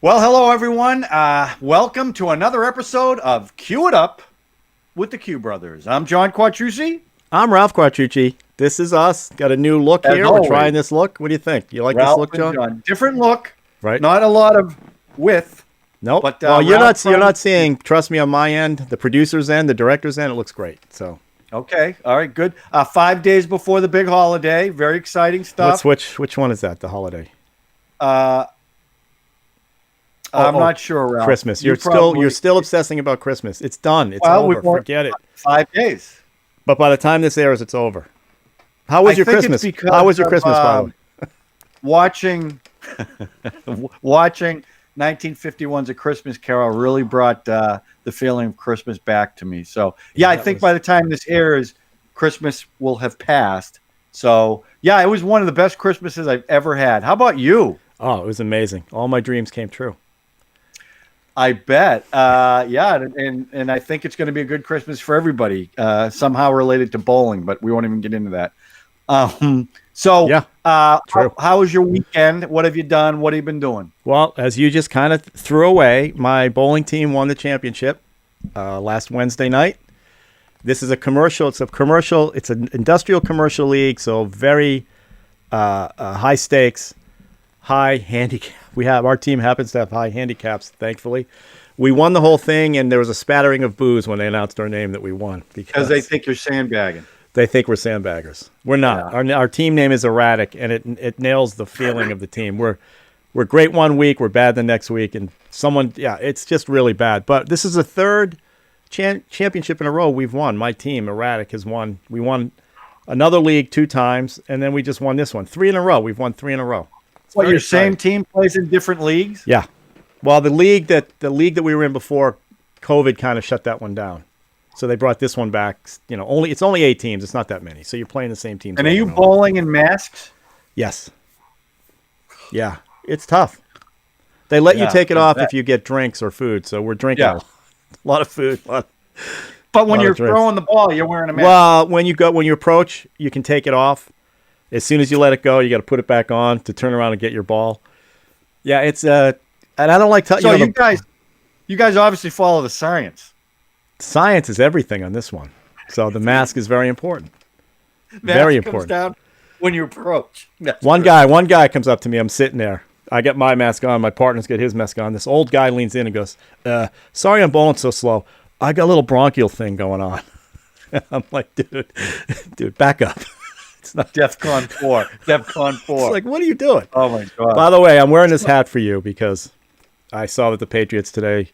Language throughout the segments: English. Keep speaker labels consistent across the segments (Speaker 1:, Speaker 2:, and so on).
Speaker 1: Well, hello, everyone. Welcome to another episode of Cue It Up with the Q Brothers. I'm John Quattrucci.
Speaker 2: I'm Ralph Quattrucci. This is us. Got a new look
Speaker 1: As
Speaker 2: here.
Speaker 1: always.
Speaker 2: We're trying this look. What do you think? You like
Speaker 1: Ralph
Speaker 2: this look,
Speaker 1: and
Speaker 2: John?
Speaker 1: Different look.
Speaker 2: Right.
Speaker 1: Not a lot of width.
Speaker 2: Nope.
Speaker 1: But,
Speaker 2: well, you're
Speaker 1: Ralph
Speaker 2: not seeing. Trust me, on my end, the producer's end, the director's end, it looks great. So.
Speaker 1: Okay. All right. Good. 5 days before the big holiday. Very exciting stuff.
Speaker 2: Which one is that? The holiday.
Speaker 1: I'm not sure, Ralph.
Speaker 2: Christmas. You're still obsessing about Christmas. It's done. It's over. Forget it.
Speaker 1: 5 days.
Speaker 2: But by the time this airs, it's over. How was your Christmas? How was your Christmas, by the way?
Speaker 1: Watching 1951's A Christmas Carol really brought the feeling of Christmas back to me. So, yeah, I think by the time this airs, Christmas will have passed. So, yeah, it was one of the best Christmases I've ever had. How about you?
Speaker 2: Oh, it was amazing. All my dreams came true.
Speaker 1: I bet. Yeah, and I think it's going to be a good Christmas for everybody, somehow related to bowling, but we won't even get into that. True. How was your weekend? What have you done? What have you been doing?
Speaker 2: Well, as you just kind of threw away, my bowling team won the championship last Wednesday night. This is a commercial. It's an industrial commercial league, so very high stakes, high handicap. Our team happens to have high handicaps, thankfully. We won the whole thing, and there was a spattering of boos when they announced our name that we won.
Speaker 1: Because they think you're sandbagging.
Speaker 2: They think we're sandbaggers. We're not. Yeah. Our team name is erratic, and it nails the feeling of the team. We're great one week, we're bad the next week, and it's just really bad. But this is the third championship in a row we've won. My team, Erratic, has won. We won another league 2 times, and then we just won this one. 3 in a row. We've won 3 in a row.
Speaker 1: Well, your same team plays in different leagues?
Speaker 2: Yeah. Well, the league that we were in before COVID kind of shut that one down. So they brought this one back. It's only 8 teams. It's not that many. So you're playing the same teams.
Speaker 1: And are you bowling in masks?
Speaker 2: Yes. Yeah. It's tough. They let you take it off if you get drinks or food. So we're drinking a lot of food. But
Speaker 1: when you're throwing the ball, you're wearing a mask.
Speaker 2: Well, when you approach, you can take it off. As soon as you let it go, you got to put it back on to turn around and get your ball. Yeah, it's and I don't like telling
Speaker 1: you. So you guys obviously follow the science.
Speaker 2: Science is everything on this one. So the mask is very important. Very important.
Speaker 1: Comes down when you approach.
Speaker 2: One guy comes up to me. I'm sitting there. I get my mask on. My partner's got his mask on. This old guy leans in and goes, "Sorry, I'm bowling so slow. I got a little bronchial thing going on." I'm like, dude, back up.
Speaker 1: It's not DEFCON 4. DEFCON 4.
Speaker 2: It's like, what are you doing?
Speaker 1: Oh, my God.
Speaker 2: By the way, I'm wearing this hat for you because I saw that the Patriots today,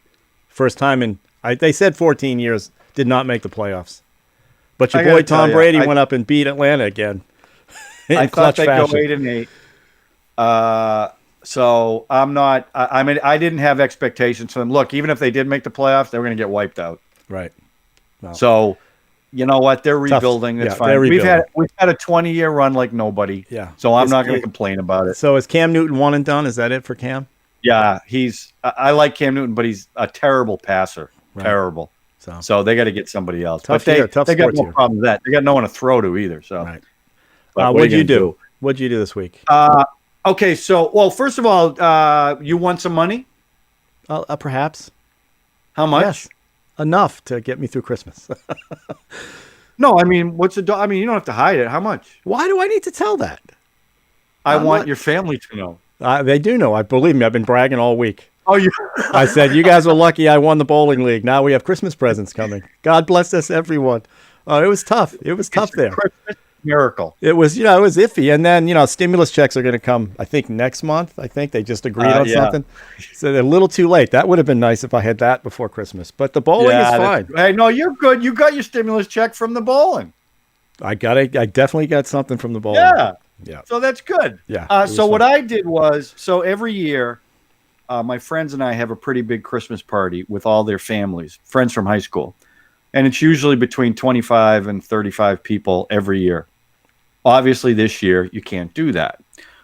Speaker 2: first time they said 14 years, did not make the playoffs. But your boy Tom Brady went up and beat Atlanta again.
Speaker 1: I thought they'd go 8-8. So I'm not. I didn't have expectations for them. Look, even if they did make the playoffs, they were going to get wiped out.
Speaker 2: Right. Wow.
Speaker 1: So, you know what? They're rebuilding. That's fine. We've had a 20-year run like nobody.
Speaker 2: Yeah.
Speaker 1: So I'm not going to complain about it.
Speaker 2: So is Cam Newton one and done? Is that it for Cam?
Speaker 1: Yeah, I like Cam Newton, but he's a terrible passer. Right. Terrible. So they got to get somebody else. They got no problem with that. They got no one to throw to either. So.
Speaker 2: Right. What'd you do? What'd you do this week?
Speaker 1: Okay, so first of all, you won some money.
Speaker 2: Perhaps.
Speaker 1: How much?
Speaker 2: Yes. Enough to get me through Christmas.
Speaker 1: No, I mean, you don't have to hide it. How much?
Speaker 2: Why do I need to tell that?
Speaker 1: I want your family to know.
Speaker 2: They do know. Believe me, I've been bragging all week.
Speaker 1: Oh,
Speaker 2: I said, you guys are lucky I won the bowling league. Now we have Christmas presents coming. God bless us, everyone. Oh, it was tough. It was tough there.
Speaker 1: Christmas miracle.
Speaker 2: It was, it was iffy. And then, stimulus checks are going to come, I think, next month. I think they just agreed on something. So they're a little too late. That would have been nice if I had that before Christmas. But the bowling is fine.
Speaker 1: Hey, no, you're good. You got your stimulus check from the bowling.
Speaker 2: I definitely got something from the bowling.
Speaker 1: Yeah. So that's good.
Speaker 2: Yeah.
Speaker 1: So what I did was, every year, my friends and I have a pretty big Christmas party with all their families, friends from high school. And it's usually between 25 and 35 people every year. Obviously, this year, you can't do that.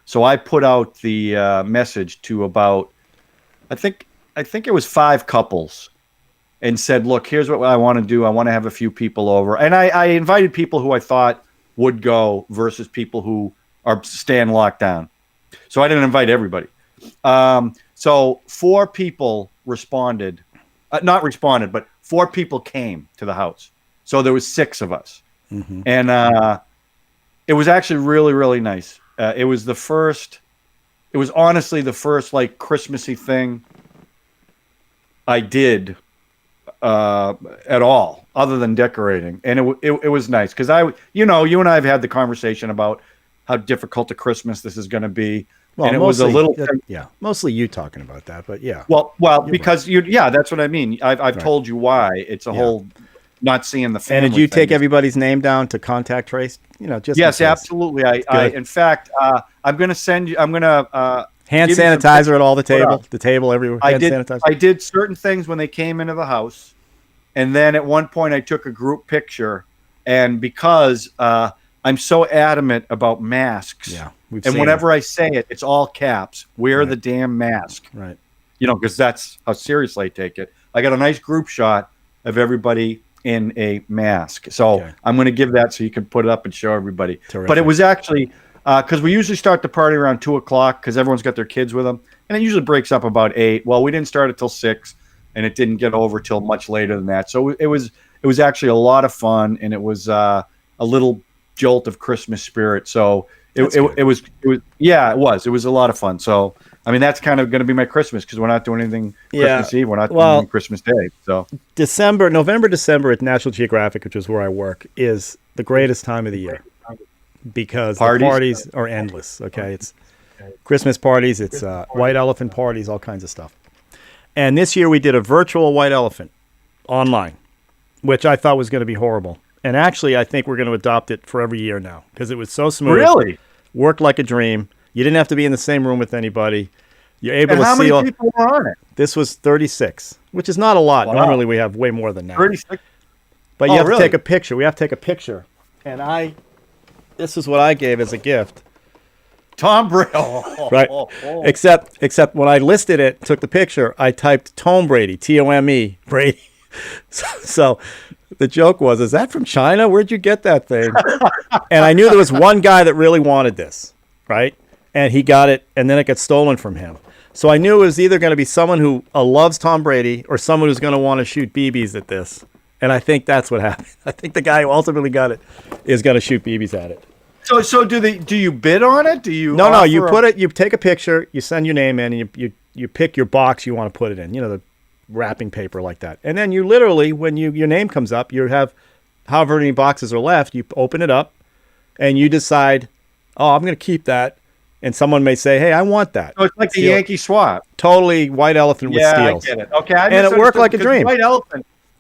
Speaker 1: So I put out the message to about, I think it was 5 couples and said, look, here's what I want to do. I want to have a few people over. And I invited people who I thought would go versus people who are staying locked down. So I didn't invite everybody. So 4 people responded, not responded, but 4 people came to the house. So there was 6 of us, and it was actually really, really nice. It was the first. It was honestly the first like Christmassy thing I did at all, other than decorating, and it was nice because you and I have had the conversation about how difficult a Christmas this is going to be.
Speaker 2: Well,
Speaker 1: and it
Speaker 2: mostly,
Speaker 1: was a little,
Speaker 2: mostly you talking about that, but yeah.
Speaker 1: Well, because right. That's what I mean. I've right. told you why. It's a whole not seeing the family.
Speaker 2: And did you take everybody's name down to contact trace? Just
Speaker 1: yes, absolutely. I in fact, I'm going to send you. I'm going to
Speaker 2: hand sanitizer at all the table everywhere.
Speaker 1: I did certain things when they came into the house, and then at one point I took a group picture, and because I'm so adamant about masks.
Speaker 2: Yeah.
Speaker 1: And whenever I say it, it's all caps. Wear the damn mask.
Speaker 2: Right.
Speaker 1: Because that's how seriously I take it. I got a nice group shot of everybody in a mask. So I'm going to give that so you can put it up and show everybody.
Speaker 2: Terrific.
Speaker 1: But it was actually, because we usually start the party around 2 o'clock because everyone's got their kids with them. And it usually breaks up about 8. Well, we didn't start it till 6, and it didn't get over till much later than that. So it was actually a lot of fun, and it was a little jolt of Christmas spirit. So it was a lot of fun. So I mean, that's kind of going to be my Christmas because we're not doing anything Christmas Eve. We're not doing anything Christmas Day. So
Speaker 2: November, December at National Geographic, which is where I work, is the greatest time of the year because the parties are endless. Okay, it's Christmas parties, it's white elephant parties, all kinds of stuff. And this year we did a virtual white elephant online, which I thought was going to be horrible. And actually, I think we're going to adopt it for every year now because it was so smooth.
Speaker 1: Really?
Speaker 2: Worked like a dream. You didn't have to be in the same room with anybody. You're able to see.
Speaker 1: How many people were on it?
Speaker 2: This was 36, which is not a lot. Wow. Normally, we have way more than that.
Speaker 1: 36?
Speaker 2: But you have to take a picture. We have to take a picture. And this is what I gave as a gift.
Speaker 1: Tom Brady.
Speaker 2: Right. Except when I listed it, took the picture, I typed Tom Brady, Tome, Brady. So the joke was, is that from China? Where'd you get that thing? And I knew there was one guy that really wanted this, right? And he got it, and then it got stolen from him. So I knew it was either going to be someone who loves Tom Brady or someone who's going to want to shoot BBs at this. And I think that's what happened. I think the guy who ultimately got it is going to shoot BBs at it.
Speaker 1: So do you bid on it? Do you?
Speaker 2: No. You put it. You take a picture. You send your name in, and you pick your box you want to put it in. The wrapping paper like that. And then you literally, when your name comes up, you have however many boxes are left. You open it up, and you decide, I'm going to keep that. And someone may say, hey, I want that.
Speaker 1: So it's like the Yankee swap.
Speaker 2: Totally white elephant with steals.
Speaker 1: Yeah, I get it. Okay,
Speaker 2: and it worked like a dream.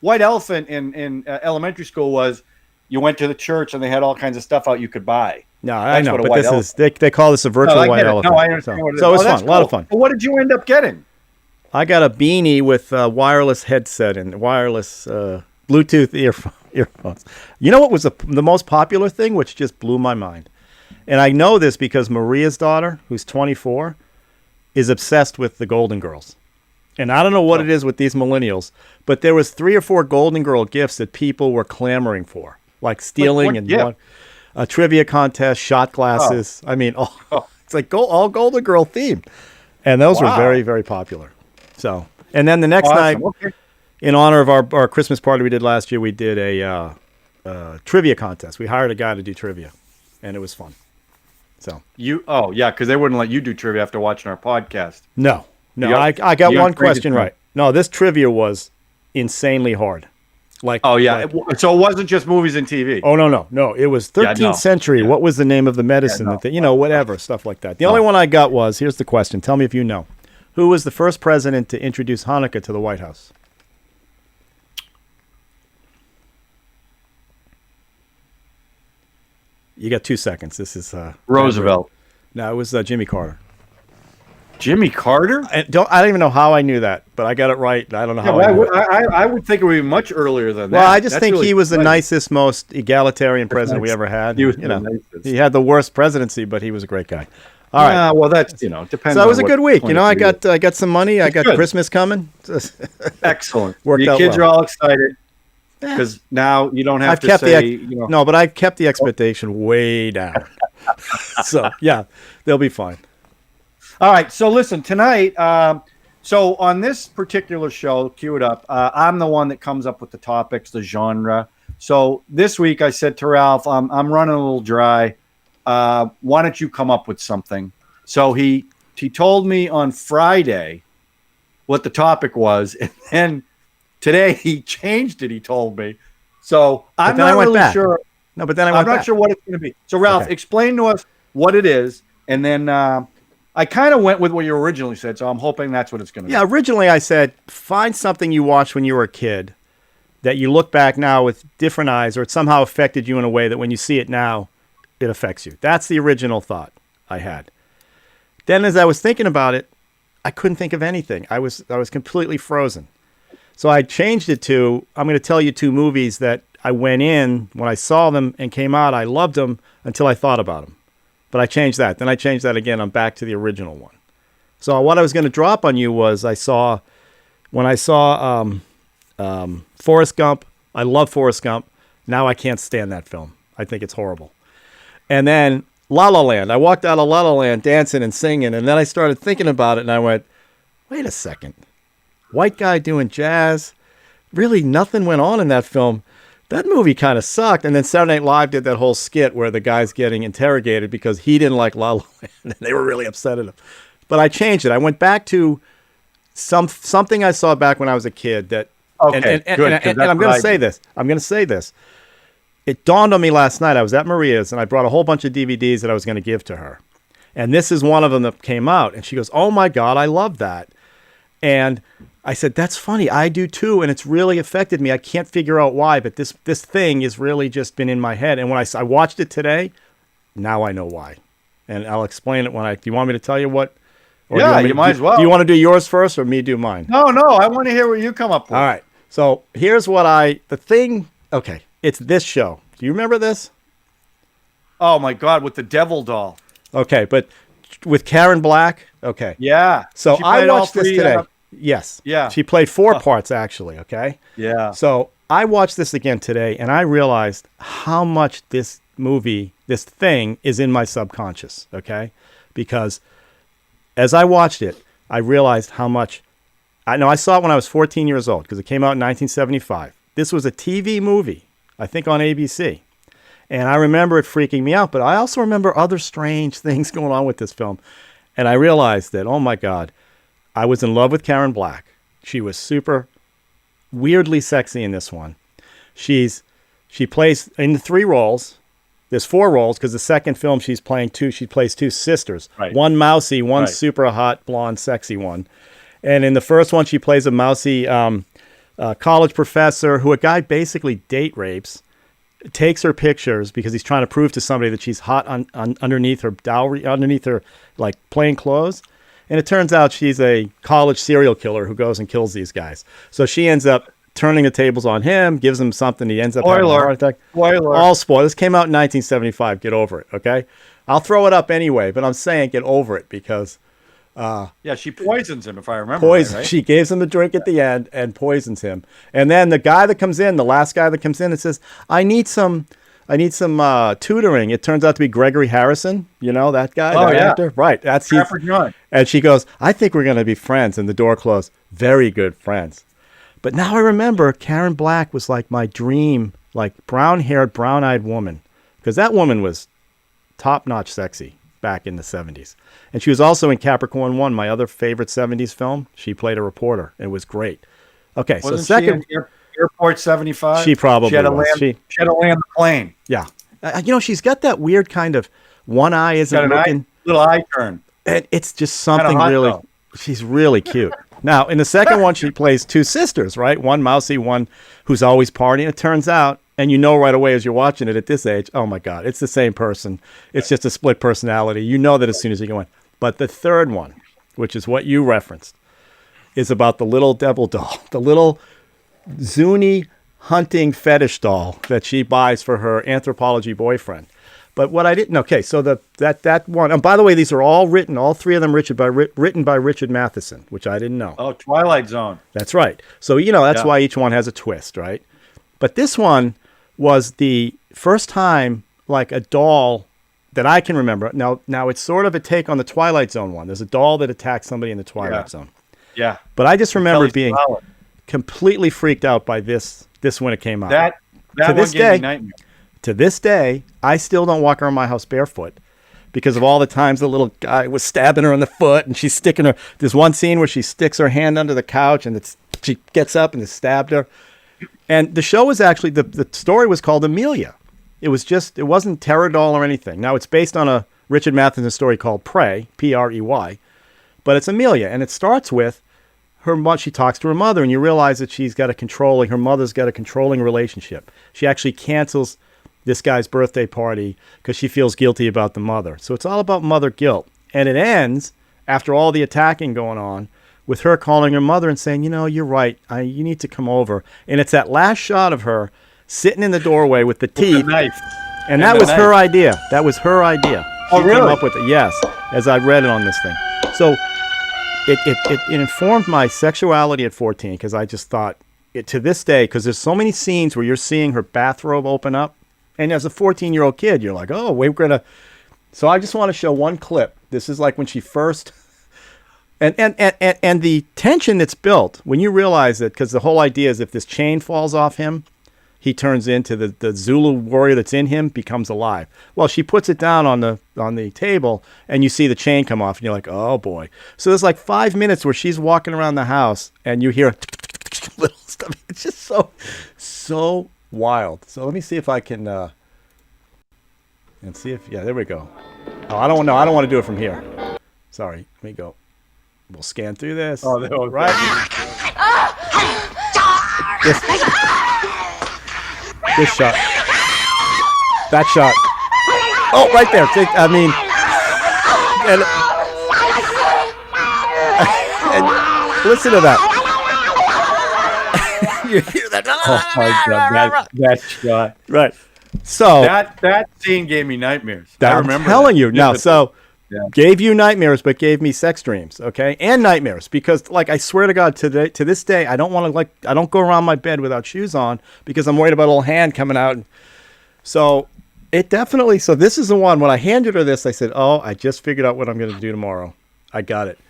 Speaker 1: White elephant in elementary school was you went to the church and they had all kinds of stuff out you could buy.
Speaker 2: No, I know, but this is they call this a virtual white elephant.
Speaker 1: No, I understand what it is.
Speaker 2: So it was fun, a lot of fun.
Speaker 1: But what did you end up getting?
Speaker 2: I got a beanie with a wireless headset and wireless Bluetooth earphones. You know what was the most popular thing, which just blew my mind? And I know this because Maria's daughter, who's 24, is obsessed with the Golden Girls. And I don't know what it is with these millennials, but there was 3 or 4 Golden Girl gifts that people were clamoring for, like stealing a trivia contest, shot glasses. I mean, it's like all Golden Girl themed. And those were very, very popular. So, and then the next night, in honor of our Christmas party we did last year, we did a trivia contest. We hired a guy to do trivia, and it was fun. So
Speaker 1: because they wouldn't let you do trivia after watching our podcast.
Speaker 2: No, I got one question right. No, this trivia was insanely hard.
Speaker 1: So it wasn't just movies and TV.
Speaker 2: Oh no, it was 13th century. What was the name of the medicine whatever stuff like that. The only one I got was, here's the question. Tell me if you know. Who was the first president to introduce Hanukkah to the White House? You got 2 seconds. This is
Speaker 1: Roosevelt.
Speaker 2: No, it was Jimmy Carter.
Speaker 1: Jimmy Carter?
Speaker 2: I don't even know how I knew that, but I got it right. I don't know how
Speaker 1: I would think it would be much earlier than that.
Speaker 2: Well, I just think he was the nicest, most egalitarian president we ever had.
Speaker 1: He was the nicest.
Speaker 2: He had the worst presidency, but he was a great guy. All right.
Speaker 1: Well, that's depends.
Speaker 2: So it was a good week. I got some money. I got Christmas coming.
Speaker 1: Excellent.
Speaker 2: Worked
Speaker 1: Your
Speaker 2: out
Speaker 1: kids
Speaker 2: well.
Speaker 1: are all excited because now you don't have to say.
Speaker 2: No, but I kept the expectation way down. So yeah, they'll be fine.
Speaker 1: All right. So listen, tonight, so on this particular show, Cue It Up, I'm the one that comes up with the topics, the genre. So this week I said to Ralph, I'm running a little dry. Why don't you come up with something? So he told me on Friday what the topic was, and then today he changed it. He told me. So I'm
Speaker 2: then I
Speaker 1: not
Speaker 2: went
Speaker 1: really
Speaker 2: back.
Speaker 1: sure.
Speaker 2: No, but then I
Speaker 1: I'm
Speaker 2: went
Speaker 1: not
Speaker 2: back.
Speaker 1: sure what it's going to be. So Ralph,
Speaker 2: Okay.
Speaker 1: explain to us what it is, and then I kind of went with what you originally said. So I'm hoping that's what it's going to
Speaker 2: Yeah,
Speaker 1: be.
Speaker 2: originally I said find something you watched when you were a kid that you look back now with different eyes, or it somehow affected you in a way that when you see it now, it affects you. That's the original thought I had. Then as I was thinking about it, I couldn't think of anything. I was completely frozen. So I changed it to, I'm going to tell you two movies that I went in when I saw them and came out. I loved them until I thought about them. But I changed that. Then I changed that again. I'm back to the original one. So what I was going to drop on you was when I saw Forrest Gump. I love Forrest Gump. Now I can't stand that film. I think it's horrible. And then La La Land. I walked out of La La Land dancing and singing, and then I started thinking about it, and I went, wait a second. White guy doing jazz. Really, nothing went on in that film. That movie kind of sucked. And then Saturday Night Live did that whole skit where the guy's getting interrogated because he didn't like La La Land, and they were really upset at him. But I changed it. I went back to something I saw back when I was a kid that.
Speaker 1: Okay, good.
Speaker 2: And I'm going to say this. I'm going to say this. It dawned on me last night. I was at Maria's, and I brought a whole bunch of DVDs that I was going to give to her. And this is one of them that came out. And she goes, oh, my God, I love that. And I said, that's funny. I do, too. And it's really affected me. I can't figure out why, but this thing has really just been in my head. And when I watched it today, now I know why. And I'll explain it do you want me to tell you what?
Speaker 1: Yeah, you might as well.
Speaker 2: Do you want to do yours first or me do mine?
Speaker 1: No, I want to hear what you come up with.
Speaker 2: All right. So here's okay, it's this show. Do you remember this?
Speaker 1: Oh my God, with the devil doll.
Speaker 2: Okay, but with Karen Black? Okay.
Speaker 1: Yeah.
Speaker 2: So
Speaker 1: She
Speaker 2: I
Speaker 1: played all
Speaker 2: watched this
Speaker 1: three,
Speaker 2: today. Yes.
Speaker 1: Yeah.
Speaker 2: She played 4 parts, actually, okay?
Speaker 1: Yeah.
Speaker 2: So I watched this again today, and I realized how much this thing, is in my subconscious, okay? Because as I watched it, I realized how much. I saw it when I was 14 years old because it came out in 1975. This was a TV movie, I think on ABC. And I remember it freaking me out, but I also remember other strange things going on with this film. And I realized that, oh my God, I was in love with Karen Black. She was super weirdly sexy in this one. She plays in the 3 roles. There's 4 roles because the second film she plays 2 sisters.
Speaker 1: Right.
Speaker 2: One mousy, one
Speaker 1: Right.
Speaker 2: super hot, blonde, sexy one. And in the first one, she plays a mousy college professor who a guy basically date rapes, takes her pictures because he's trying to prove to somebody that she's hot underneath her dowry, underneath her like plain clothes. And it turns out she's a college serial killer who goes and kills these guys. So she ends up turning the tables on him, gives him something. He ends up having a heart attack.
Speaker 1: Spoiler.
Speaker 2: All spoilers. This came out in 1975. Get over it, okay? I'll throw it up anyway, but I'm saying get over it because
Speaker 1: Yeah, she poisons him, if I remember right?
Speaker 2: She gives him a drink at the end and poisons him. And then the guy that comes in, the last guy that comes in and says, I need some tutoring. It turns out to be Gregory Harrison. You know, that guy, that actor? Right. And she goes, I think we're going to be friends. And the door closed. Very good friends. But now I remember Karen Black was like my dream, like brown-haired, brown-eyed woman. Because that woman was top-notch sexy back in the 70s. And she was also in Capricorn 1, my other favorite 70s film. She played a reporter. It was great. Okay,
Speaker 1: Wasn't
Speaker 2: so second...
Speaker 1: she in Airport 75?
Speaker 2: She probably
Speaker 1: she had to
Speaker 2: was.
Speaker 1: Land, she had to land the plane.
Speaker 2: Yeah. She's got that weird kind of one eye isn't looking...
Speaker 1: little eye turn.
Speaker 2: And it's just something
Speaker 1: hot,
Speaker 2: really...
Speaker 1: though.
Speaker 2: She's really cute. Now, in the second one, she plays 2 sisters, right? One mousy, one who's always partying. It turns out, and you know right away as you're watching it at this age, oh my God, it's the same person. It's just a split personality. You know that as soon as you go in. But the third one, which is what you referenced, is about the little devil doll, the little Zuni hunting fetish doll that she buys for her anthropology boyfriend. But what I didn't, okay, so that one, and by the way, these are all 3 of them written by Richard Matheson, which I didn't know.
Speaker 1: Oh, Twilight Zone.
Speaker 2: That's right. So, that's why each one has a twist, right? But this one was the first time, like, a doll that I can remember. Now it's sort of a take on the Twilight Zone one. There's a doll that attacks somebody in the Twilight Zone.
Speaker 1: Yeah.
Speaker 2: But I just remember
Speaker 1: Kelly
Speaker 2: being
Speaker 1: Smollett.
Speaker 2: completely freaked out by this when it came out.
Speaker 1: That
Speaker 2: To
Speaker 1: one
Speaker 2: this
Speaker 1: gave me
Speaker 2: day,
Speaker 1: nightmares.
Speaker 2: To this day, I still don't walk around my house barefoot because of all the times the little guy was stabbing her in the foot and she's sticking her. There's one scene where she sticks her hand under the couch and she gets up and it stabbed her. And the show was actually, the story was called Amelia. It wasn't Terror Doll or anything. Now it's based on a Richard Matheson story called Prey, Prey, but it's Amelia. And it starts with she talks to her mother and you realize that her mother's got a controlling relationship. She actually cancels this guy's birthday party because she feels guilty about the mother. So it's all about mother guilt. And it ends, after all the attacking going on, with her calling her mother and saying, you're right. You need to come over. And it's that last shot of her sitting in the doorway with the teeth.
Speaker 1: Knife.
Speaker 2: And that was her idea. That was her idea.
Speaker 1: Oh,
Speaker 2: She
Speaker 1: really?
Speaker 2: came up with it. Yes, as I read it on this thing. So it informed my sexuality at 14 because I just thought, to this day, because there's so many scenes where you're seeing her bathrobe open up. And as a 14-year-old kid, you're like, oh, we're going to. So I just want to show one clip. This is like when she first. And the tension that's built when you realize that, because the whole idea is if this chain falls off him, he turns into the Zulu warrior that's in him becomes alive. Well, she puts it down on the table and you see the chain come off and you're like, oh boy. So there's like 5 minutes where she's walking around the house and you hear little stuff. It's just so wild. So let me see if I can and see if there we go. Oh, I don't want to do it from here. Sorry. Let me go. We'll scan through this.
Speaker 1: Oh, that was
Speaker 2: right. This shot. That shot. Oh, right there. And listen to that. You hear that?
Speaker 1: Oh my God, that shot.
Speaker 2: Right. So
Speaker 1: that scene gave me nightmares. I remember.
Speaker 2: I'm telling you now. So
Speaker 1: Yeah.
Speaker 2: gave you nightmares, but gave me sex dreams. Okay, and nightmares because, like, I swear to God, to this day, I don't want to I don't go around my bed without shoes on because I'm worried about a little hand coming out. So it definitely. So this is the one. When I handed her this, I said, "Oh, I just figured out what I'm going to do tomorrow. I got it."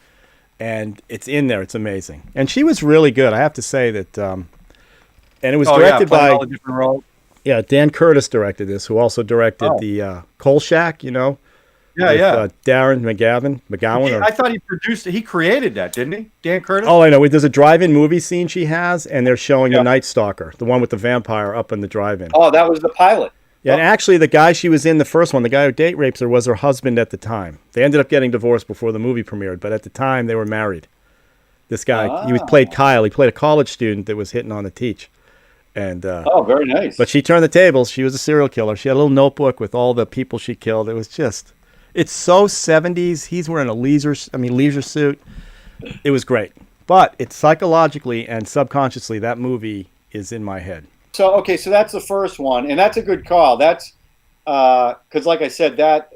Speaker 2: And it's in there. It's amazing. And she was really good. I have to say that. And it was directed by
Speaker 1: all the different roles.
Speaker 2: Yeah, Dan Curtis directed this, who also directed the Coal Shack. Darren McGowan.
Speaker 1: I thought he produced it. He created that, didn't he? Dan Curtis?
Speaker 2: Oh, I know. There's a drive-in movie scene she has, and they're showing the Night Stalker, the one with the vampire up in the drive-in.
Speaker 3: Oh, that was the pilot.
Speaker 2: Yeah, and actually, the guy she was in the first one, the guy who date rapes her, was her husband at the time. They ended up getting divorced before the movie premiered, but at the time, they were married. This guy, he played Kyle. He played a college student that was hitting on the teach. And
Speaker 3: very nice.
Speaker 2: But she turned the tables. She was a serial killer. She had a little notebook with all the people she killed. It was just, it's so 70s. He's wearing a leisure suit. It was great. But it's psychologically and subconsciously, that movie is in my head.
Speaker 3: So that's the first one, and that's a good call. That's because, like I said, that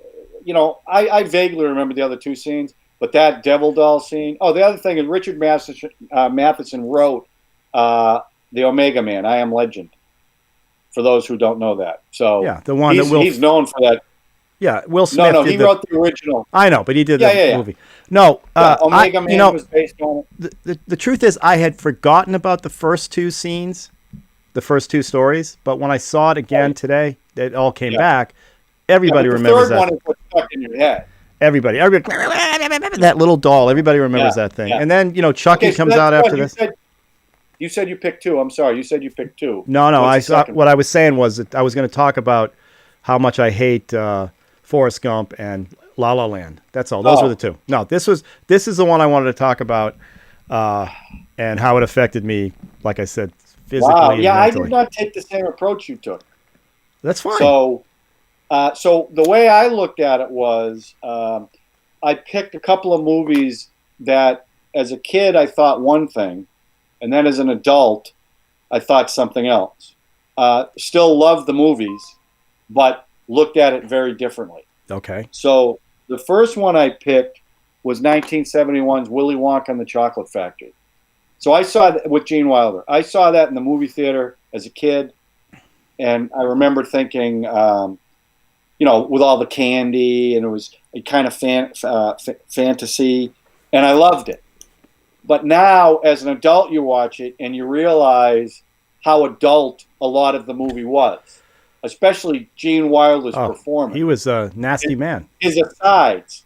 Speaker 3: I vaguely remember the other two scenes, but that Devil Doll scene. Oh, the other thing is Richard Matheson wrote the Omega Man, I Am Legend. For those who don't know that, so
Speaker 2: yeah, the one
Speaker 3: he's known for that.
Speaker 2: Yeah, Will Smith.
Speaker 3: No, he wrote the original.
Speaker 2: I know, but he did the movie. No,
Speaker 3: Omega Man was based on
Speaker 2: it. The truth is, I had forgotten about the first two scenes, the first two stories. But when I saw it again today, it all came back. Everybody remembers that.
Speaker 3: The third one is what's stuck in your head.
Speaker 2: Everybody, that little doll. Everybody remembers that thing. Yeah. And then Chucky comes out after this.
Speaker 3: You said you picked two. I'm sorry. You said you picked two.
Speaker 2: No. What I was saying was that I was going to talk about how much I hate Forrest Gump and La La Land. That's all. Those were the two. No, this is the one I wanted to talk about, and how it affected me. Like I said, physically.
Speaker 3: Wow.
Speaker 2: And
Speaker 3: yeah,
Speaker 2: mentally.
Speaker 3: I did not take the same approach you took.
Speaker 2: That's fine.
Speaker 3: So the way I looked at it was, I picked a couple of movies that, as a kid, I thought one thing, and then as an adult, I thought something else. Still loved the movies, but looked at it very differently.
Speaker 2: Okay.
Speaker 3: So the first one I picked was 1971's Willy Wonka and the Chocolate Factory. So I saw that with Gene Wilder. I saw that in the movie theater as a kid, and I remember thinking, with all the candy, and it was a kind of fantasy, and I loved it. But now, as an adult, you watch it and you realize how adult a lot of the movie was, especially Gene Wilder's performance.
Speaker 2: He was a nasty man.
Speaker 3: His asides,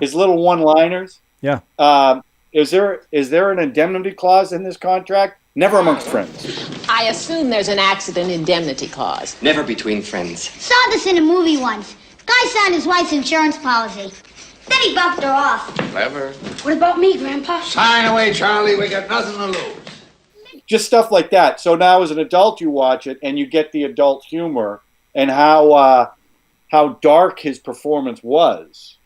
Speaker 3: his little one-liners.
Speaker 2: Yeah.
Speaker 3: Is there an indemnity clause in this contract? Never amongst friends.
Speaker 4: I assume there's an accident indemnity clause.
Speaker 5: Never between friends.
Speaker 6: Saw this in a movie once. Guy signed his wife's insurance policy. Then he bumped her off.
Speaker 5: Clever.
Speaker 6: What about me, Grandpa?
Speaker 7: Sign away, Charlie. We got nothing to lose.
Speaker 3: Just stuff like that. So now as an adult you watch it and you get the adult humor and how dark his performance was.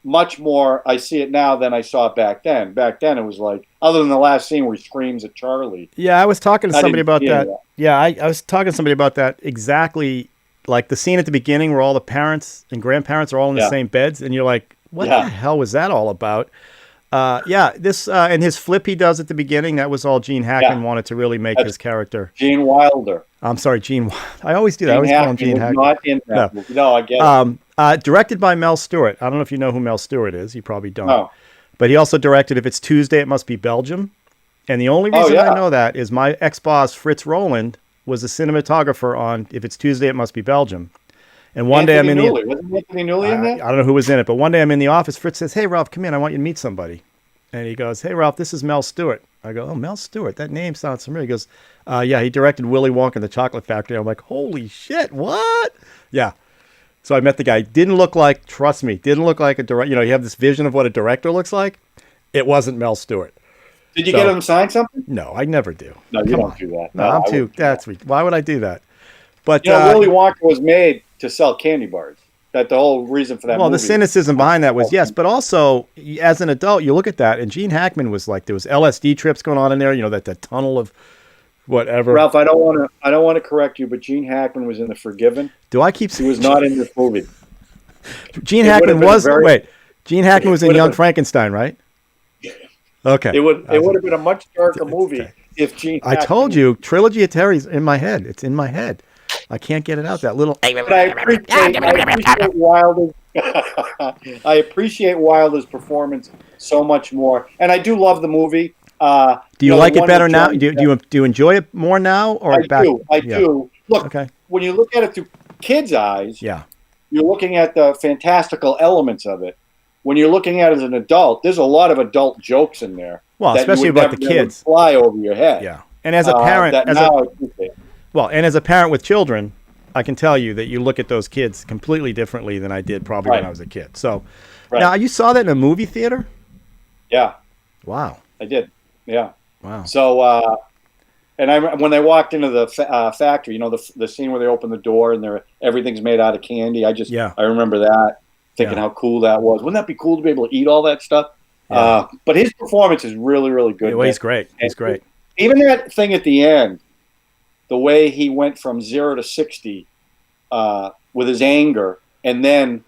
Speaker 3: Much more, I see it now than I saw it back then. Back then it was like, other than the last scene where he screams at Charlie.
Speaker 2: Yeah, I was talking to somebody about that. Yeah, I was talking to somebody about that exactly. Like the scene at the beginning where all the parents and grandparents are all in the same beds, and you're like, what the hell was that all about? This and his flip he does at the beginning, that was all Gene Hackman wanted to really make his character.
Speaker 3: Gene Wilder.
Speaker 2: I'm sorry, Gene. I always do that. I always call him Gene Hackman.
Speaker 3: Not in that movie. No, I get it.
Speaker 2: Directed by Mel Stewart. I don't know if you know who Mel Stewart is. You probably don't.
Speaker 3: No.
Speaker 2: But he also directed If It's Tuesday, It Must Be Belgium. And the only reason I know that is my ex-boss, Fritz Rowland, was a cinematographer on If It's Tuesday, It Must Be Belgium. And one day I'm in the...
Speaker 3: Wasn't Anthony Newley in that?
Speaker 2: I don't know who was in it, but one day I'm in the office. Fritz says, hey, Ralph, come in. I want you to meet somebody. And he goes, hey, Ralph, this is Mel Stewart. I go, oh, Mel Stewart. That name sounds familiar. He goes, he directed Willy Wonka and the Chocolate Factory. I'm like, holy shit, what? Yeah. So I met the guy. Didn't look like, trust me, didn't look like a director. You have this vision of what a director looks like. It wasn't Mel Stewart.
Speaker 3: Did you get him to sign something?
Speaker 2: No, I never do.
Speaker 3: No, you don't do that.
Speaker 2: No, I'm too. Why would I do that? But
Speaker 3: Willy Wonka was made to sell candy bars. That's the whole reason for that movie.
Speaker 2: Well, the cynicism behind that was, yes, but also, as an adult, you look at that, and Gene Hackman was like, there was LSD trips going on in there, that tunnel of whatever.
Speaker 3: Ralph, I don't want to correct you, but Gene Hackman was in The Forgiven.
Speaker 2: Do I keep saying
Speaker 3: he was not in this movie?
Speaker 2: Gene Hackman was Gene Hackman was in Young Frankenstein, right? Okay.
Speaker 3: It would have been a much darker movie if Gene Hackman.
Speaker 2: I told you, Trilogy of Terry's in my head. It's in my head. I can't get it out. That little.
Speaker 3: But I appreciate Wilder's. I appreciate Wilder's performance so much more, and I do love the movie.
Speaker 2: Do you like it better now? Do you enjoy it more now or
Speaker 3: I
Speaker 2: back?
Speaker 3: I do. Look, when you look at it through kids' eyes, you're looking at the fantastical elements of it. When you're looking at it as an adult, there's a lot of adult jokes in there.
Speaker 2: Well, especially about the kids,
Speaker 3: fly over your head.
Speaker 2: Yeah, and as a parent, as a parent with children, I can tell you that you look at those kids completely differently than I did probably when I was a kid. So, now you saw that in a movie theater?
Speaker 3: Yeah.
Speaker 2: Wow.
Speaker 3: I did. Yeah.
Speaker 2: Wow.
Speaker 3: So, when they walked into the factory, the scene where they open the door and everything's made out of candy. I remember that, thinking how cool that was. Wouldn't that be cool to be able to eat all that stuff? Yeah. But his performance is really, really good.
Speaker 2: Well, he's great. He's great.
Speaker 3: Even that thing at the end, the way he went from 0 to 60 with his anger, and then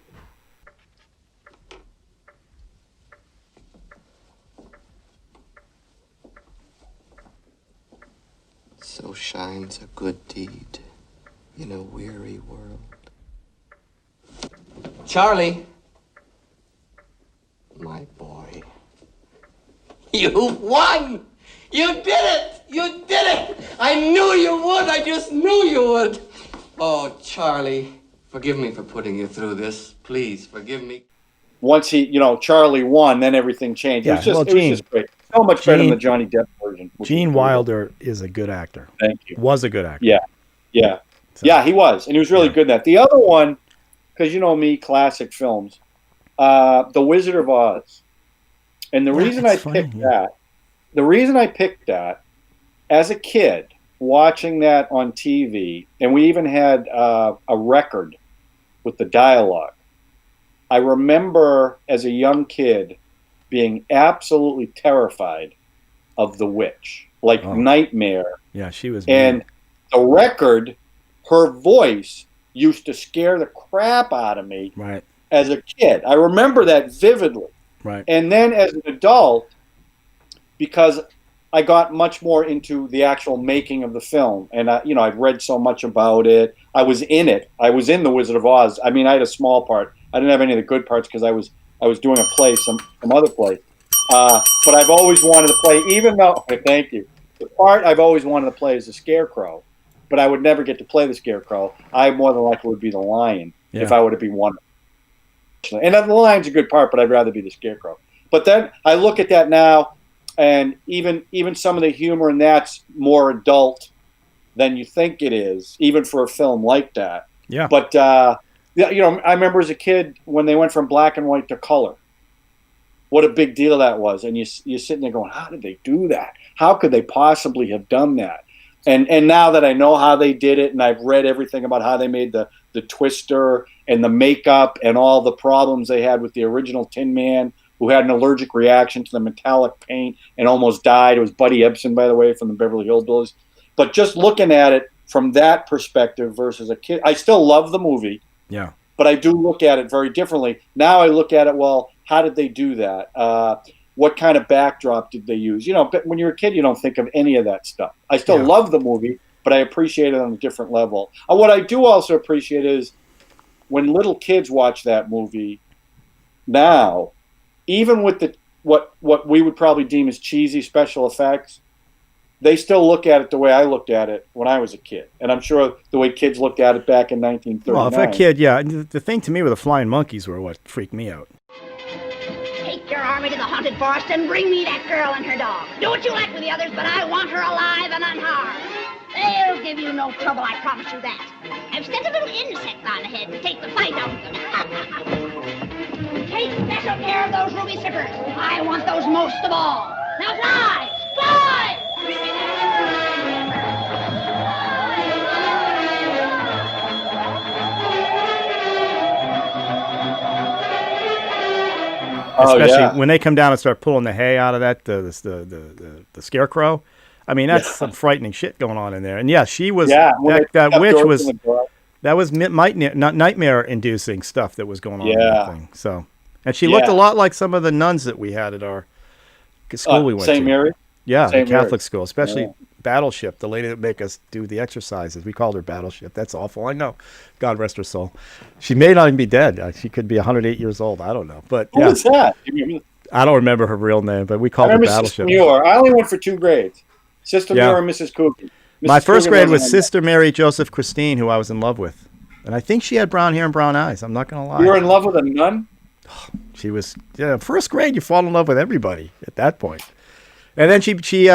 Speaker 5: so shines a good deed in a weary world. Charlie, my boy, you won! You did it! You did it! I knew you would! I just knew you would! Oh, Charlie, forgive me for putting you through this. Please, forgive me.
Speaker 3: Once Charlie won, then everything changed.
Speaker 2: Yeah,
Speaker 3: it was just great. So much better than the Johnny Depp version.
Speaker 2: Gene Wilder is a good actor.
Speaker 3: Thank you.
Speaker 2: Was a good actor.
Speaker 3: Yeah. Yeah, he was. And he was really good in that. The other one, because you know me, classic films, The Wizard of Oz. And the reason I picked that, as a kid, watching that on TV, and we even had a record with the dialogue. I remember as a young kid being absolutely terrified of the witch, like nightmare.
Speaker 2: Yeah, she was.
Speaker 3: And the record, her voice used to scare the crap out of me as a kid. I remember that vividly.
Speaker 2: Right.
Speaker 3: And then as an adult, because I got much more into the actual making of the film, and I've read so much about it. I was in it. I was in The Wizard of Oz. I mean, I had a small part. I didn't have any of the good parts because I was doing a play, some other play. But I've always wanted to play, even though thank you. The part I've always wanted to play is the Scarecrow, but I would never get to play the Scarecrow. I more than likely would be the Lion if I were to be one. And the Lion's a good part, but I'd rather be the Scarecrow. But then I look at that now. And even some of the humor in that's more adult than you think it is, even for a film like that.
Speaker 2: Yeah.
Speaker 3: But I remember as a kid when they went from black and white to color. What a big deal that was, and you're sitting there going, "How did they do that? How could they possibly have done that?" And now that I know how they did it, and I've read everything about how they made the twister and the makeup and all the problems they had with the original Tin Man, who had an allergic reaction to the metallic paint and almost died. It was Buddy Ebsen, by the way, from the Beverly Hillbillies. But just looking at it from that perspective versus a kid, I still love the movie.
Speaker 2: Yeah.
Speaker 3: But I do look at it very differently. Now I look at it, well, how did they do that? What kind of backdrop did they use? But when you're a kid, you don't think of any of that stuff. I still love the movie, but I appreciate it on a different level. What I do also appreciate is when little kids watch that movie now, even with what we would probably deem as cheesy special effects, they still look at it the way I looked at it when I was a kid. And I'm sure the way kids looked at it back in 1939.
Speaker 2: Well, if a kid, the thing to me with the flying monkeys were what freaked me out.
Speaker 6: Take your army to the haunted forest and bring me that girl and her dog. Do what you like with the others, but I want her alive and unharmed. They'll give you no trouble, I promise you that. I've sent a little insect on ahead to take the fight out of them. Take special care of those ruby zippers. I want those most of all. Now fly! Fly!
Speaker 2: Especially when they come down and start pulling the hay out of that, the scarecrow. I mean, that's some frightening shit going on in there. And she was that witch was nightmare-inducing stuff that was going on in that thing. So, and she looked a lot like some of the nuns that we had at our school we went to.
Speaker 3: St. Mary?
Speaker 2: Yeah,
Speaker 3: St.
Speaker 2: the Catholic
Speaker 3: Mary.
Speaker 2: School, especially Battleship, the lady that make us do the exercises. We called her Battleship. That's awful. I know. God rest her soul. She may not even be dead. She could be 108 years old. I don't know. But
Speaker 3: Who was that?
Speaker 2: I don't remember her real name, but we called her Battleship.
Speaker 3: Muir. I only went for 2 grades. Sister Muir and Mrs. Coogan.
Speaker 2: My first grade was Sister Mary Joseph Christine, who I was in love with. And I think she had brown hair and brown eyes. I'm not going to lie.
Speaker 3: You were in love with a nun?
Speaker 2: She was, first grade, you fall in love with everybody at that point. And then she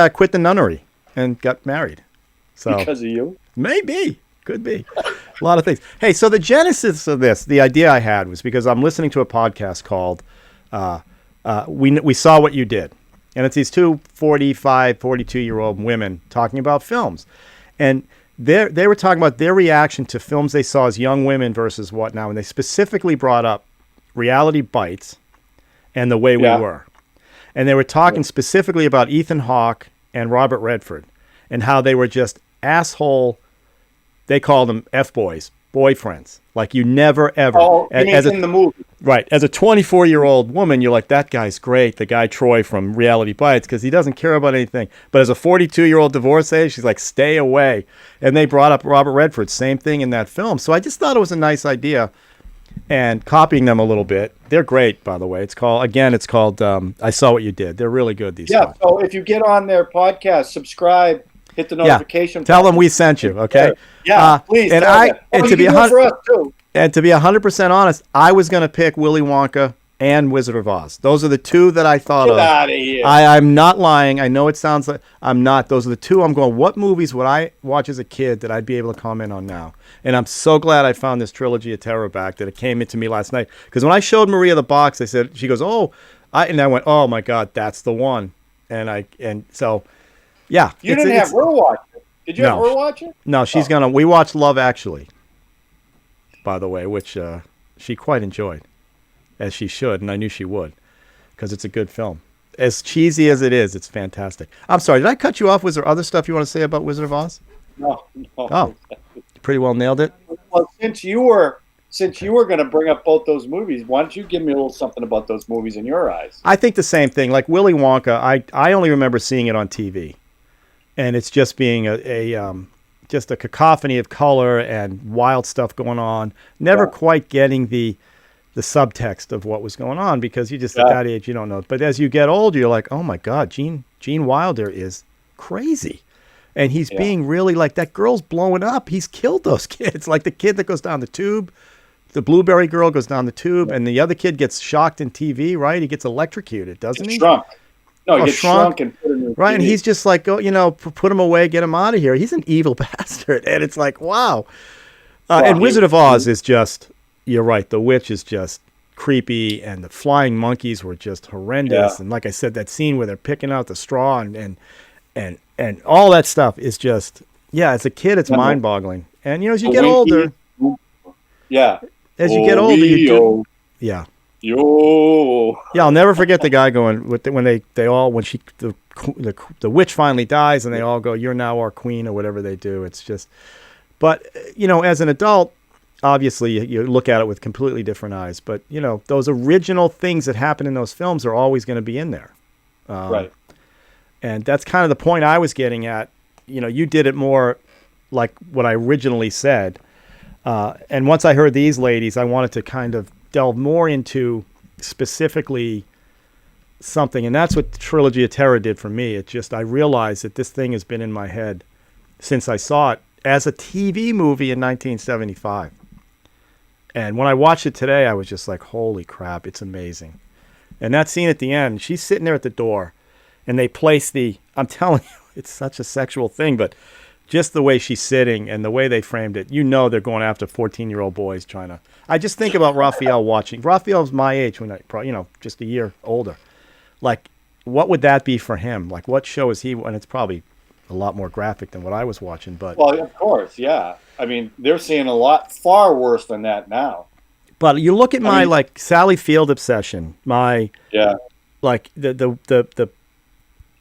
Speaker 2: quit the nunnery and got married. So
Speaker 3: because of you?
Speaker 2: Maybe. Could be. A lot of things. Hey, so the genesis of this, the idea I had was because I'm listening to a podcast called We Saw What You Did. And it's these two 45, 42-year-old women talking about films. And they were talking about their reaction to films they saw as young women versus what now. And they specifically brought up Reality Bites and The Way We Were. And they were talking specifically about Ethan Hawke and Robert Redford and how they were just asshole, they called them F-boys, boyfriends. Like you never, ever.
Speaker 3: Oh, in the movie.
Speaker 2: Right. As a 24-year-old woman, you're like, that guy's great, the guy Troy from Reality Bites, because he doesn't care about anything. But as a 42-year-old divorcee, she's like, stay away. And they brought up Robert Redford, same thing in that film. So I just thought it was a nice idea. And copying them a little bit. They're great, by the way. It's called I Saw What You Did. They're really good, these guys.
Speaker 3: So if you get on their podcast, subscribe, hit the notification.
Speaker 2: Tell them we sent you, okay?
Speaker 3: Yeah, please.
Speaker 2: And to be 100% honest, I was going to pick Willy Wonka and Wizard of Oz. Those are the two that I thought of.
Speaker 3: Get out of here.
Speaker 2: I'm not lying. I know it sounds like I'm not. Those are the two I'm going, what movies would I watch as a kid that I'd be able to comment on now? And I'm so glad I found this trilogy of terror back, that it came into me last night. Because when I showed Maria the box, she goes, and I went, oh my God, that's the one. And so, yeah.
Speaker 3: You didn't have her watch it. Did you have her watch it?
Speaker 2: No, we watched Love Actually, by the way, which she quite enjoyed, as she should, and I knew she would, because it's a good film. As cheesy as it is, it's fantastic. I'm sorry, did I cut you off? Was there other stuff you want to say about Wizard of Oz?
Speaker 3: No.
Speaker 2: Oh, pretty well nailed it.
Speaker 3: Well, since you were since you were going to bring up both those movies, why don't you give me a little something about those movies in your eyes?
Speaker 2: I think the same thing. Like Willy Wonka, I only remember seeing it on TV, and it's just being just a cacophony of color and wild stuff going on. Never quite getting the subtext of what was going on, because you just at that age you don't know. But as you get older, you're like, oh my God, Gene Wilder is crazy. And he's being really like, that girl's blowing up. He's killed those kids. Like the kid that goes down the tube, the blueberry girl goes down the tube, and the other kid gets shocked in TV, right? He gets electrocuted, doesn't he?
Speaker 3: Shrunk. No, he gets shrunk and put in the
Speaker 2: right,
Speaker 3: TV.
Speaker 2: and he's just like, oh, put him away, get him out of here. He's an evil bastard. And it's like, wow. And Wizard of Oz is just, you're right, the witch is just creepy, and the flying monkeys were just horrendous. And like I said, that scene where they're picking out the straw and all that stuff is just, as a kid, it's mind-boggling. And, as you get older... As you get older, you do... Yeah.
Speaker 3: Yo.
Speaker 2: Yeah, I'll never forget the guy going, when the witch finally dies, and they all go, "You're now our queen," or whatever they do. It's just... But, as an adult, obviously, you look at it with completely different eyes. But, those original things that happen in those films are always going to be in there.
Speaker 3: Right.
Speaker 2: And that's kind of the point I was getting at. You did it more like what I originally said. And once I heard these ladies, I wanted to kind of delve more into specifically something. And that's what the Trilogy of Terror did for me. It just, I realized that this thing has been in my head since I saw it as a TV movie in 1975. And when I watched it today, I was just like, holy crap, it's amazing. And that scene at the end, she's sitting there at the door, and they place I'm telling you, it's such a sexual thing, but just the way she's sitting and the way they framed it, they're going after 14-year-old boys trying to... I just think about Raphael watching. Raphael's my age, just a year older. Like, what would that be for him? Like, what show is he... And it's probably a lot more graphic than what I was watching, but...
Speaker 3: Well, of course, yeah. I mean, they're seeing a lot far worse than that now.
Speaker 2: But you look at my Sally Field obsession, the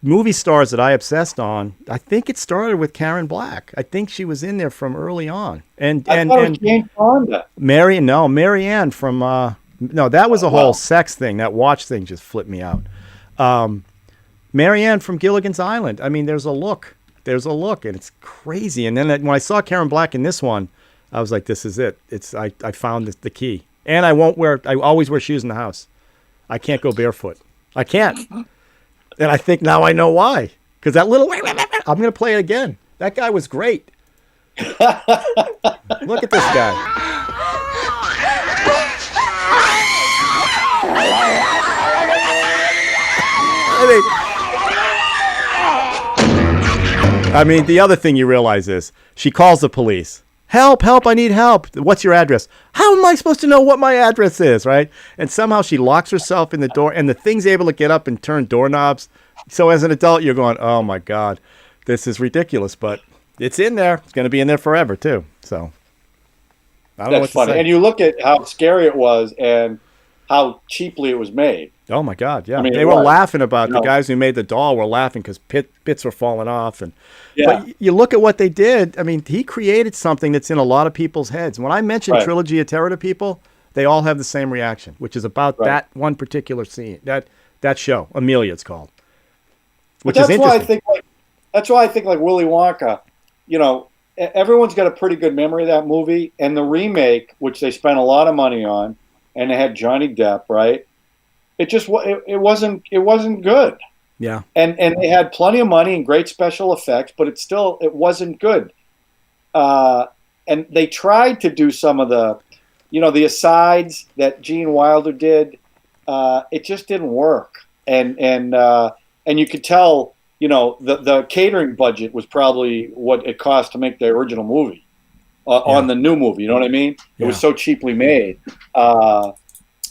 Speaker 2: movie stars that I obsessed on. I think it started with Karen Black. I think she was in there from eary on. And
Speaker 3: Jane Fonda.
Speaker 2: Mary Ann from that was a whole sex thing. That watch thing just flipped me out. Mary Ann from Gilligan's Island. I mean, there's a look, and it's crazy. And then when I saw Karen Black in this one, I was like, this is it. I found the key. And I always wear shoes in the house. I can't go barefoot. I can't. And I think now I know why. Because that little... I'm going to play it again. That guy was great. Look at this guy. I mean, the other thing you realize is she calls the police. Help, I need help. What's your address? How am I supposed to know what my address is, right? And somehow she locks herself in the door, and the thing's able to get up and turn doorknobs. So as an adult, you're going, oh, my God, this is ridiculous. But it's in there. It's going to be in there forever, too. So I don't know what to
Speaker 3: funny.
Speaker 2: say.
Speaker 3: And you look at how scary it was and how cheaply it was made.
Speaker 2: Oh, my God, yeah.
Speaker 3: I mean,
Speaker 2: they were laughing about the guys who made the doll were laughing because bits were falling off. But you look at what they did. I mean, he created something that's in a lot of people's heads. When I mention Trilogy of Terror to people, they all have the same reaction, which is about that one particular scene, that show, Amelia it's called, which is interesting.
Speaker 3: That's why I think like Willy Wonka, everyone's got a pretty good memory of that movie. And the remake, which they spent a lot of money on, and they had Johnny Depp, right? It just it wasn't good.
Speaker 2: Yeah.
Speaker 3: And they had plenty of money and great special effects, but it wasn't good. And they tried to do some of the, the asides that Gene Wilder did. It just didn't work. And you could tell, the catering budget was probably what it cost to make the original movie on the new movie. You know what I mean? It was so cheaply made.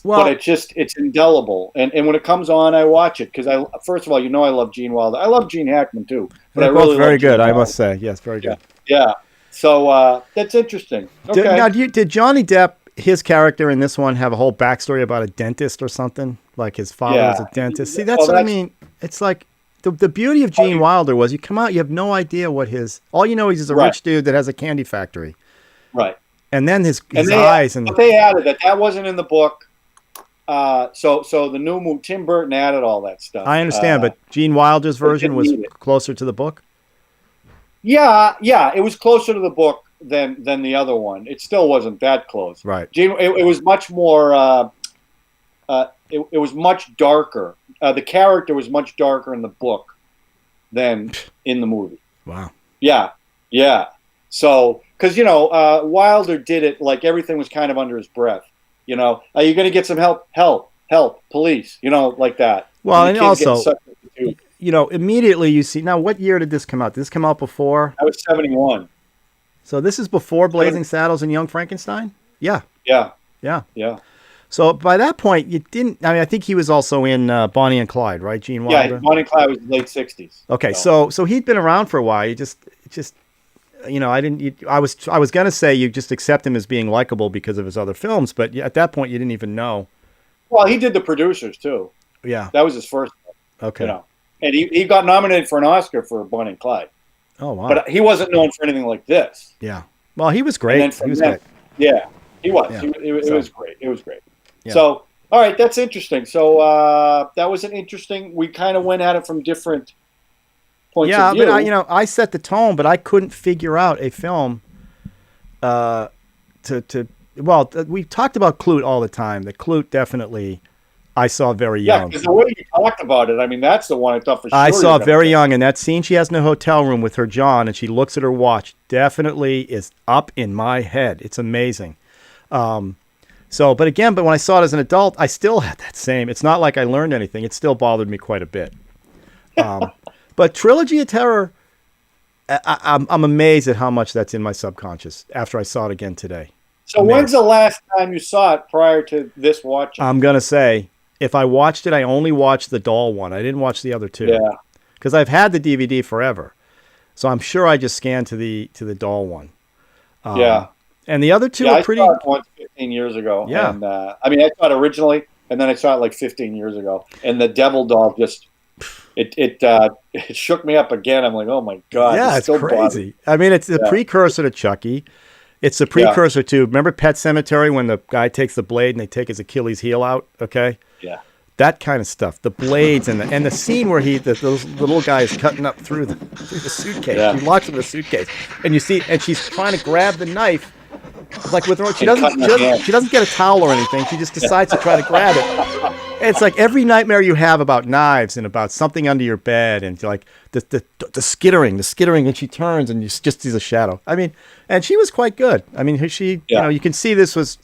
Speaker 3: But it's indelible. And when it comes on, I watch it because first of all, I love Gene Wilder. I love Gene Hackman too. But
Speaker 2: They're
Speaker 3: I really
Speaker 2: both very
Speaker 3: love
Speaker 2: good,
Speaker 3: Gene
Speaker 2: I
Speaker 3: Wilder.
Speaker 2: must say. Yes, very good.
Speaker 3: Yeah. So that's interesting. Okay.
Speaker 2: Did Johnny Depp, his character in this one, have a whole backstory about a dentist or something? Like his father was a dentist. See, that's what I mean. It's like the beauty of Gene Wilder was you come out, you have no idea what all you know is he's a rich dude that has a candy factory.
Speaker 3: Right.
Speaker 2: And then his
Speaker 3: And
Speaker 2: eyes and
Speaker 3: but they added that wasn't in the book. So the new movie, Tim Burton added all that stuff.
Speaker 2: I understand, but Gene Wilder's version was
Speaker 3: need it.
Speaker 2: closer to the book.
Speaker 3: Yeah, it was closer to the book than the other one. It still wasn't that close.
Speaker 2: Right.
Speaker 3: It was much more. It was much darker. The character was much darker in the book than in the movie.
Speaker 2: Wow.
Speaker 3: Yeah. So, because Wilder did it like everything was kind of under his breath. Are you going to get some help? Help, police. Like that.
Speaker 2: Well, and
Speaker 3: the kids
Speaker 2: also,
Speaker 3: get sucked into it.
Speaker 2: Immediately you see. Now, what year did this come out? Did this come out before?
Speaker 3: That was 71.
Speaker 2: So this is before Blazing Saddles and Young Frankenstein? Yeah.
Speaker 3: Yeah.
Speaker 2: So by that point, you didn't. I mean, I think he was also in Bonnie and Clyde, right? Gene Wilder.
Speaker 3: Yeah, Bonnie and Clyde was late 60s.
Speaker 2: Okay, so he'd been around for a while. You just I didn't. I was gonna say you just accept him as being likable because of his other films, but at that point you didn't even know.
Speaker 3: Well, he did The Producers too.
Speaker 2: Yeah,
Speaker 3: that was his first one,
Speaker 2: okay.
Speaker 3: And he got nominated for an Oscar for Bonnie and Clyde.
Speaker 2: Oh wow!
Speaker 3: But he wasn't known for anything like this.
Speaker 2: Yeah. Well, he was great. He was great.
Speaker 3: Yeah, he was.
Speaker 2: Yeah.
Speaker 3: It was great. It was great.
Speaker 2: Yeah.
Speaker 3: So, all right, that's interesting. So that was an interesting. We kind of went at it from different points of view.
Speaker 2: Yeah, but I set the tone, but I couldn't figure out a film. Well, we talked about Clute all the time. The Clute definitely, I saw very young.
Speaker 3: Yeah, because the way you talked about it, I mean, that's the one I thought for sure.
Speaker 2: I saw very young, and that scene she has in the hotel room with her John, and she looks at her watch, definitely is up in my head. It's amazing. But when I saw it as an adult, I still had that same. It's not like I learned anything. It still bothered me quite a bit. But Trilogy of Terror, I'm amazed at how much that's in my subconscious after I saw it again today.
Speaker 3: So when's the last time you saw it prior to this watching?
Speaker 2: I'm going to say, if I watched it, I only watched the doll one. I didn't watch the other two.
Speaker 3: Yeah.
Speaker 2: Because I've had the DVD forever. So I'm sure I just scanned to the doll one.
Speaker 3: Yeah.
Speaker 2: And the other two are pretty.
Speaker 3: I saw it once 15 years ago.
Speaker 2: Yeah.
Speaker 3: And, I saw it originally, and then I saw it like 15 years ago. And the Devil Doll just, it shook me up again. I'm like, oh my God.
Speaker 2: Yeah, it's crazy. I mean, it's the precursor to Chucky. It's the precursor to, remember Pet Sematary when the guy takes the blade and they take his Achilles heel out? Okay.
Speaker 3: Yeah.
Speaker 2: That kind of stuff. The blades and the scene where the little guy is cutting up through the suitcase. Yeah. She locks him in the suitcase. And you see, and she's trying to grab the knife. Like with her, she doesn't get a towel or anything. She just decides to try to grab it. And it's like every nightmare you have about knives and about something under your bed and like the skittering, and she turns and you just see a shadow. I mean, and she was quite good. I mean, you can see this was,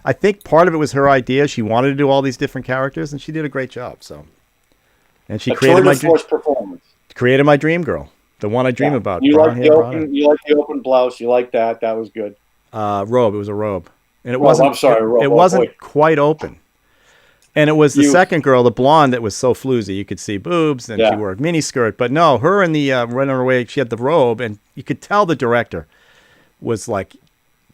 Speaker 2: I think part of it was her idea. She wanted to do all these different characters and she did a great job. So, and she created my dream girl, the one I dream about.
Speaker 3: You like the open blouse. You like that. That was good.
Speaker 2: Robe. It was a robe, and it
Speaker 3: robe.
Speaker 2: wasn't.
Speaker 3: I'm sorry, robe.
Speaker 2: It wasn't quite open, and it was the second girl, the blonde, that was so floozy. You could see boobs, and she wore a mini skirt. But no, her and the running away, she had the robe, and you could tell the director was like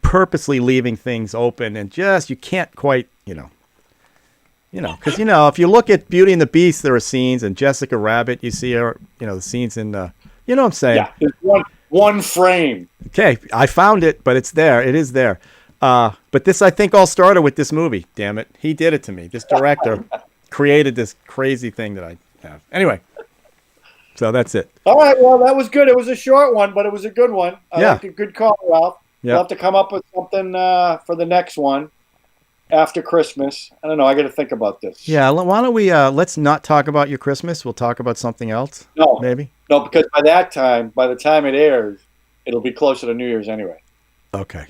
Speaker 2: purposely leaving things open, and just you can't quite, because if you look at Beauty and the Beast, there are scenes, and Jessica Rabbit, you see her, the scenes in what I'm saying.
Speaker 3: Yeah, there's one frame.
Speaker 2: Okay, I found it, but it's there. It is there. But this, I think, all started with this movie. Damn it, he did it to me. This director created this crazy thing that I have. Anyway, so that's it.
Speaker 3: All right, well, that was good. It was a short one, but it was a good one. I like a good call, Ralph.
Speaker 2: Yeah.
Speaker 3: We'll have to come up with something for the next one after Christmas. I don't know. I got to think about this.
Speaker 2: Yeah, why don't we? Let's not talk about your Christmas. We'll talk about something else.
Speaker 3: No,
Speaker 2: maybe.
Speaker 3: No, because by the time it airs, it'll be closer to New Year's anyway.
Speaker 2: Okay.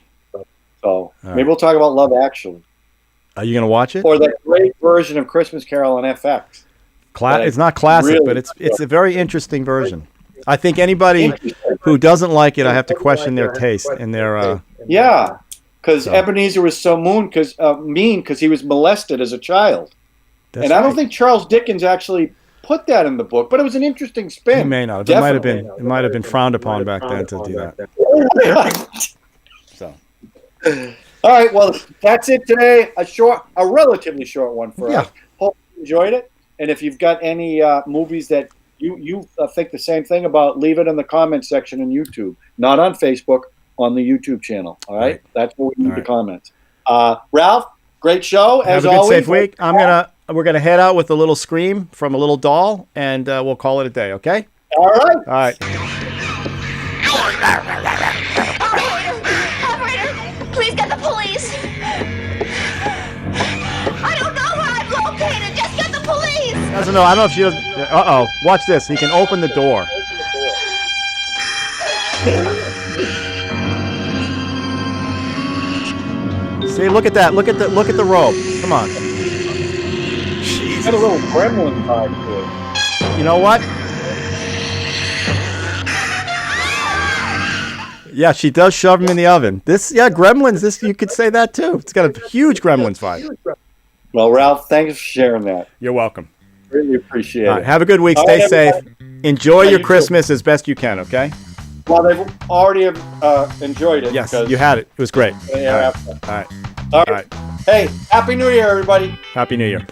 Speaker 3: So maybe we'll talk about Love Actually.
Speaker 2: Are you going to watch it?
Speaker 3: Or that great version of Christmas Carol on FX.
Speaker 2: It's not classic, but it's a very interesting version. I think anybody who doesn't like it, I have to question their taste and their.
Speaker 3: Yeah, because Ebenezer was so mean because he was molested as a child, and I don't think Charles Dickens actually put that in the book, but it was an interesting spin.
Speaker 2: He may not. It might have been frowned upon back then to do that. So.
Speaker 3: All right, well, that's it today. A relatively short one for us. Hope you enjoyed it, and if you've got any movies that you think the same thing about, leave it in the comment section on YouTube, not on Facebook, on the YouTube channel. All right,
Speaker 2: Right.
Speaker 3: that's where we need
Speaker 2: All
Speaker 3: the
Speaker 2: right.
Speaker 3: comments. Ralph, great show as
Speaker 2: Have a good,
Speaker 3: always.
Speaker 2: safe week. We're gonna head out with a little scream from a little doll, and we'll call it a day. Okay?
Speaker 3: All right.
Speaker 2: All right.
Speaker 6: Operator, please get the police. I don't know where I'm located. Just get the police.
Speaker 2: Doesn't know. I don't know if she does. Uh-oh. Watch this. He can open the door. See, look at that. Look at the rope. Come on.
Speaker 3: Got a little gremlin vibe to it.
Speaker 2: You know what? Yeah, she does shove him in the oven. Gremlins. This, you could say that too. It's got a huge Gremlins vibe.
Speaker 3: Well, Ralph, thanks for sharing that.
Speaker 2: You're welcome.
Speaker 3: Really appreciate
Speaker 2: All
Speaker 3: it.
Speaker 2: right, have a good week.
Speaker 3: All
Speaker 2: Stay
Speaker 3: right,
Speaker 2: safe.
Speaker 3: everybody.
Speaker 2: Enjoy
Speaker 3: Yeah,
Speaker 2: your
Speaker 3: you too.
Speaker 2: Christmas as best you can. Okay?
Speaker 3: Well, they've already enjoyed it.
Speaker 2: Yes,
Speaker 3: because-
Speaker 2: you had it. It was great.
Speaker 3: Yeah,
Speaker 2: All right.
Speaker 3: after.
Speaker 2: All right.
Speaker 3: All
Speaker 2: All
Speaker 3: right.
Speaker 2: right.
Speaker 3: Hey, Happy New Year, everybody.
Speaker 2: Happy New Year.